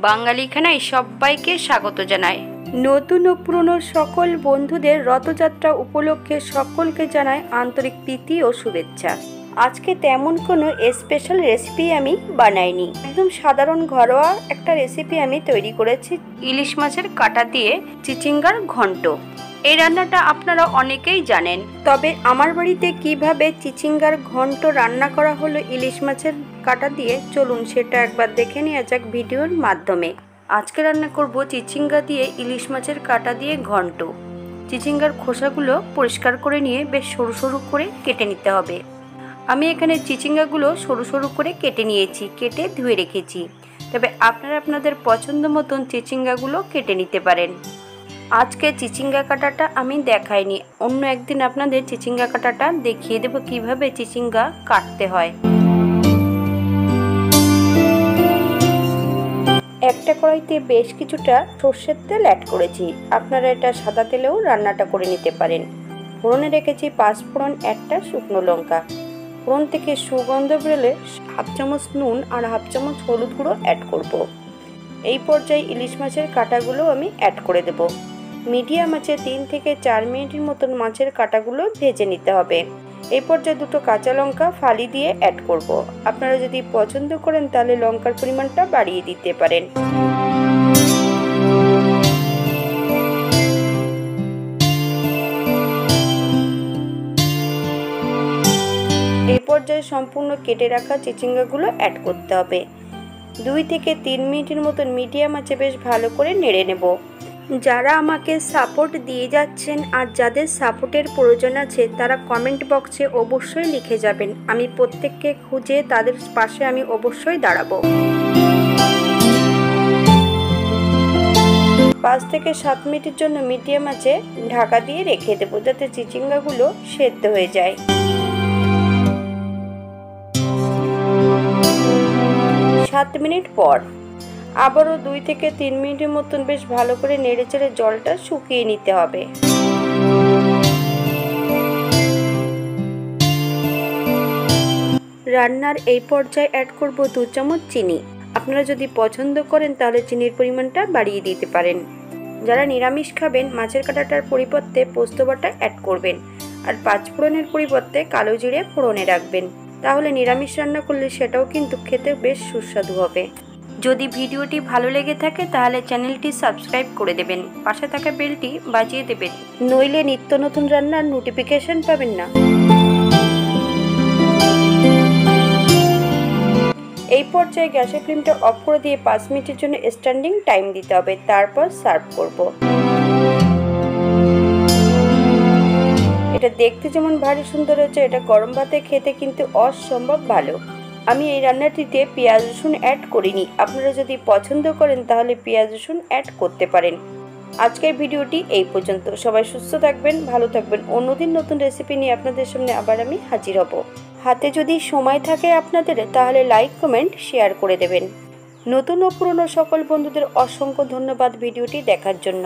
বাঙালি খানায় সবাইকে স্বাগত জানাই। নতুন ও পুরনো সকল বন্ধুদের রথযাত্রা উপলক্ষে সকলকে জানাই আন্তরিক প্রীতি ও শুভেচ্ছা। আজকে তেমন কোনো স্পেশাল রেসিপি আমি বানাইনি, একদম সাধারণ ঘরোয়া একটা রেসিপি আমি তৈরি করেছি। ইলিশ মাছের কাঁটা দিয়ে চিচিঙ্গার ঘন্ট। এই রান্নাটা আপনারা অনেকেই জানেন, তবে আমার বাড়িতে কিভাবে চিচিঙ্গার ঘন্ট রান্না করা হলো ইলিশ মাছের কাঁটা দিয়ে, চলুন সেটা একবার দেখে নেওয়া যাক ভিডিওর মাধ্যমে। আজকে রান্না করব চিচিঙ্গা দিয়ে ইলিশ মাছের কাঁটা দিয়ে ঘন্ট। চিচিঙ্গার খোসাগুলো পরিষ্কার করে নিয়ে বেশ সরু সরু করে কেটে নিতে হবে। আমি এখানে চিচিঙ্গাগুলো সরু সরু করে কেটে নিয়েছি, কেটে ধুয়ে রেখেছি। তবে আপনারা আপনাদের পছন্দ মতন চিচিঙ্গাগুলো কেটে নিতে পারেন। আজকে চিচিঙ্গা কাটাটা আমি দেখাইনি, অন্য একদিন আপনাদের চিচিঙ্গা কাটাটা দেখিয়ে দেব কিভাবে চিচিঙ্গা কাটতে হয়। একটা কড়াইতে বেশ কিছুটা সর্ষের তেল অ্যাড করেছি, আপনারা এটা সাদা তেলেও রান্নাটা করে নিতে পারেন। ফোড়নে রেখেছি 5 ফোড়ন, একটা শুকনো লঙ্কা। ফোড়ন থেকে সুগন্ধ বেরোলে 1/2 চামচ নুন আর 1/2 চামচ হলুদ গুঁড়ো অ্যাড করব। এই পর্যায়ে ইলিশ মাছের কাঁটাগুলো আমি অ্যাড করে দেব। মিডিয়াম আঁচে 3 থেকে 4 মিনিটের মতন মাছের কাঁটাগুলো ভেজে নিতে হবে। এই পর্যায়ে 2টো কাঁচা লঙ্কা ফালি দিয়ে অ্যাড করব। আপনারা যদি পছন্দ করেন তাহলে লঙ্কার পরিমাণটা বাড়িয়ে দিতে পারেন। এই পর্যায়ে সম্পূর্ণ কেটে রাখা চিচিঙ্গাগুলো অ্যাড করতে হবে। 2 থেকে 3 মিনিটের মতন মিডিয়াম আঁচে বেশ ভালো করে নেড়ে নেব। যারা আমাকে সাপোর্ট দিয়ে যাচ্ছেন আর যাদের সাপোর্টের প্রয়োজন আছে তারা কমেন্ট বক্সে অবশ্যই লিখে যাবেন, আমি প্রত্যেককে খুঁজে তাদের পাশে আমি অবশ্যই দাঁড়াবো। 5 থেকে 7 মিনিটের জন্য মিডিয়াম আঁচে ঢাকা দিয়ে রেখে দেবো, যাতে চিচিঙ্গাগুলো সেদ্ধ হয়ে যায়। 7 মিনিট পর আবারও 2 থেকে 3 মিনিটের মতন বেশ ভালো করে নেড়েচেড়ে জলটা শুকিয়ে নিতে হবে। রান্নার এই পর্যায়ে অ্যাড করব 2 চামচ চিনি। আপনারা যদি পছন্দ করেন তাহলে চিনির পরিমাণটা বাড়িয়ে দিতে পারেন। যারা নিরামিষ খাবেন মাছের কাঁটাটার পরিবর্তে পোস্ত বাটা অ্যাড করবেন, আর 5 ফোড়নের পরিবর্তে কালো জিরে ফোড়নে রাখবেন, তাহলে নিরামিষ রান্না করলে সেটাও কিন্তু খেতে বেশ সুস্বাদু হবে। যদি ভিডিওটি ভালো লেগে থাকে তাহলে চ্যানেলটি সাবস্ক্রাইব করে দেবেন, পাশে থাকা বেলটি বাজিয়ে দেবেন, নইলে নিত্য নতুন রান্নার নোটিফিকেশন পাবেন না। এই পর্যায়ে গ্যাসের ফ্লেমটা অফ করে দিয়ে 5 মিনিটের জন্য স্ট্যান্ডিং টাইম দিতে হবে, তারপর সার্ভ করব। এটা দেখতে যেমন ভারী সুন্দর হচ্ছে, এটা গরম ভাতে খেতে কিন্তু অসম্ভব ভালো। আমি এই রান্নাটিতে পেঁয়াজ রসুন অ্যাড করিনি, আপনারা যদি পছন্দ করেন তাহলে পেঁয়াজ রসুন অ্যাড করতে পারেন। আজকের ভিডিওটি এই পর্যন্ত। সবাই সুস্থ থাকবেন, ভালো থাকবেন। অন্যদিন নতুন রেসিপি নিয়ে আপনাদের সামনে আবার আমি হাজির হব। হাতে যদি সময় থাকে আপনাদের তাহলে লাইক কমেন্ট শেয়ার করে দেবেন। নতুন ও পুরনো সকল বন্ধুদের অসংখ্য ধন্যবাদ ভিডিওটি দেখার জন্য।